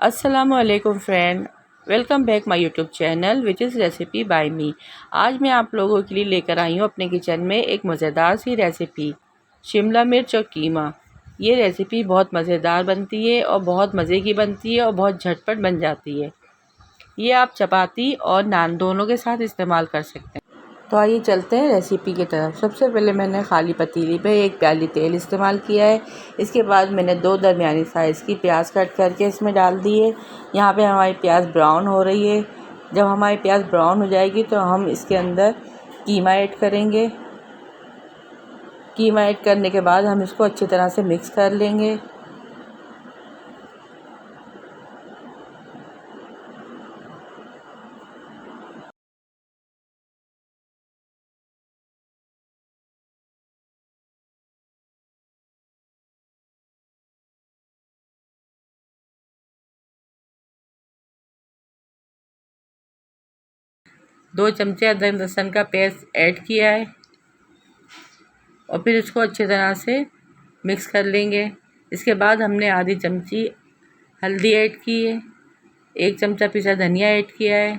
अस्सलामुअलैकुम friend, welcome back my YouTube channel which is recipe by me. आज मैं आप लोगों के लिए लेकर आई हूँ अपने किचन में एक मज़ेदार सी रेसिपी, शिमला मिर्च और कीमा। ये रेसिपी बहुत मज़ेदार बनती है और बहुत मज़े की बनती है और बहुत झटपट बन जाती है। ये आप चपाती और नान दोनों के साथ इस्तेमाल कर सकते हैं। तो आइए चलते हैं रेसिपी की तरफ। सबसे पहले मैंने खाली पतीली पे 1 प्याली तेल इस्तेमाल किया है। इसके बाद मैंने 2 दरमियानी साइज़ की प्याज कट करके इसमें डाल दी है। यहाँ पे हमारी प्याज ब्राउन हो रही है। जब हमारी प्याज ब्राउन हो जाएगी तो हम इसके अंदर कीमा ऐड करेंगे। कीमा ऐड करने के बाद हम इसको अच्छी तरह से मिक्स कर लेंगे। दो चमचे अदरक लहसुन का पेस्ट ऐड किया है और फिर इसको अच्छी तरह से मिक्स कर लेंगे। इसके बाद हमने आधी चमची हल्दी ऐड की है, 1 चमचा पिसा धनिया ऐड किया है,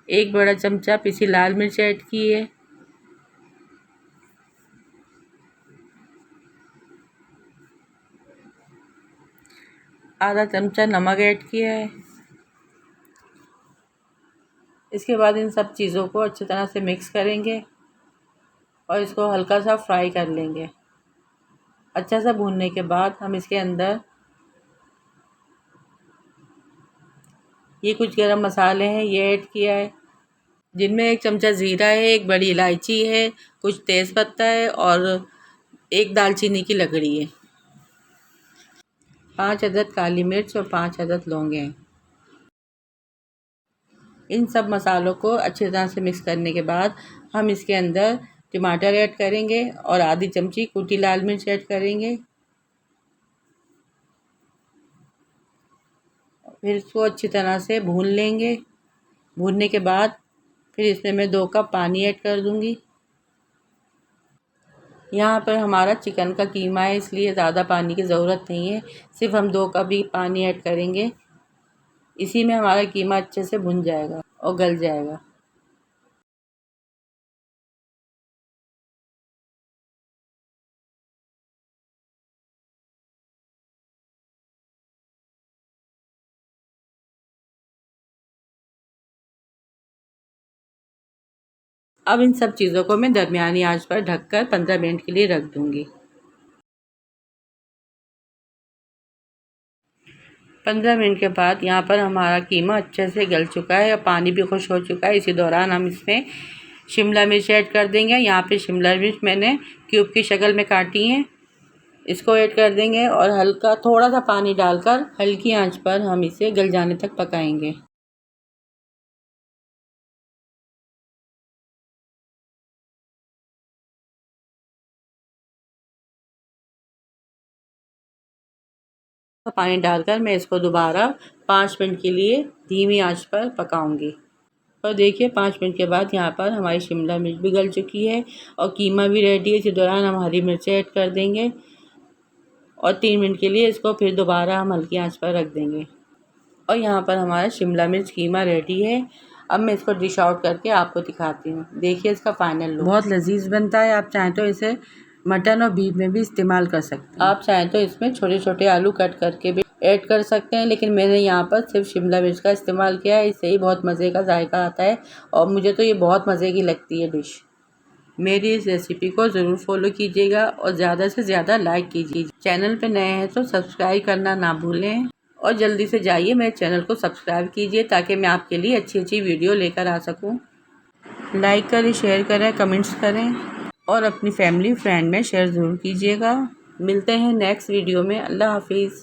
1 बड़ा चमचा पिसी लाल मिर्च ऐड की है, आधा चमचा नमक ऐड किया है। इसके बाद इन सब चीज़ों को अच्छी तरह से मिक्स करेंगे और इसको हल्का सा फ्राई कर लेंगे। अच्छा सा भूनने के बाद हम इसके अंदर ये कुछ गरम मसाले हैं ये ऐड किया है, जिनमें 1 चमचा ज़ीरा है, 1 बड़ी इलायची है, कुछ तेज़पत्ता है और 1 दालचीनी की लकड़ी है, 5 अदद काली मिर्च और 5 अदद लौंगे हैं। इन सब मसालों को अच्छी तरह से मिक्स करने के बाद हम इसके अंदर टमाटर ऐड करेंगे और आधी चमची कुटी लाल मिर्च ऐड करेंगे। फिर इसको अच्छी तरह से भून लेंगे। भूनने के बाद फिर इसमें मैं 2 कप पानी ऐड कर दूंगी। यहाँ पर हमारा चिकन का कीमा है इसलिए ज़्यादा पानी की ज़रूरत नहीं है, सिर्फ हम 2 कप ही पानी ऐड करेंगे। इसी में हमारा कीमा अच्छे से भुन जाएगा और गल जाएगा। अब इन सब चीज़ों को मैं दरमियानी आंच पर ढककर 15 मिनट के लिए रख दूंगी। 15 मिनट के बाद यहाँ पर हमारा कीमा अच्छे से गल चुका है और पानी भी खुश हो चुका है। इसी दौरान हम इसमें शिमला मिर्च ऐड कर देंगे। यहाँ पे शिमला मिर्च मैंने क्यूब की शक्ल में काटी है, इसको ऐड कर देंगे और हल्का थोड़ा सा पानी डालकर हल्की आंच पर हम इसे गल जाने तक पकाएंगे। पानी डालकर मैं इसको दोबारा 5 मिनट के लिए धीमी आंच पर पकाऊंगी। और देखिए 5 मिनट के बाद यहाँ पर हमारी शिमला मिर्च भी गल चुकी है और कीमा भी रेडी है। इसी दौरान हम हरी मिर्चें ऐड कर देंगे और 3 मिनट के लिए इसको फिर दोबारा हम हल्की आंच पर रख देंगे। और यहाँ पर हमारा शिमला मिर्च कीमा रेडी है। अब मैं इसको डिश आउट करके आपको दिखाती हूँ। देखिए इसका फाइनल लुक बहुत लजीज बनता है। आप चाहें तो इसे मटन और बीफ में भी इस्तेमाल कर सकते हैं। आप चाहें तो इसमें छोटे छोटे आलू कट करके भी ऐड कर सकते हैं, लेकिन मैंने यहाँ पर सिर्फ शिमला मिर्च का इस्तेमाल किया है। इससे ही बहुत मज़े का जायका आता है और मुझे तो ये बहुत मज़े की लगती है डिश। मेरी इस रेसिपी को ज़रूर फॉलो कीजिएगा और ज़्यादा से ज़्यादा लाइक कीजिए। चैनल पे नए हैं तो सब्सक्राइब करना ना भूलें और जल्दी से जाइए मेरे चैनल को सब्सक्राइब कीजिए ताकि मैं आपके लिए अच्छी अच्छी वीडियो लेकर आ सकूं। लाइक करें, शेयर करें, कमेंट्स करें और अपनी फैमिली फ्रेंड में शेयर ज़रूर कीजिएगा। मिलते हैं नेक्स्ट वीडियो में। अल्लाह हाफिज़।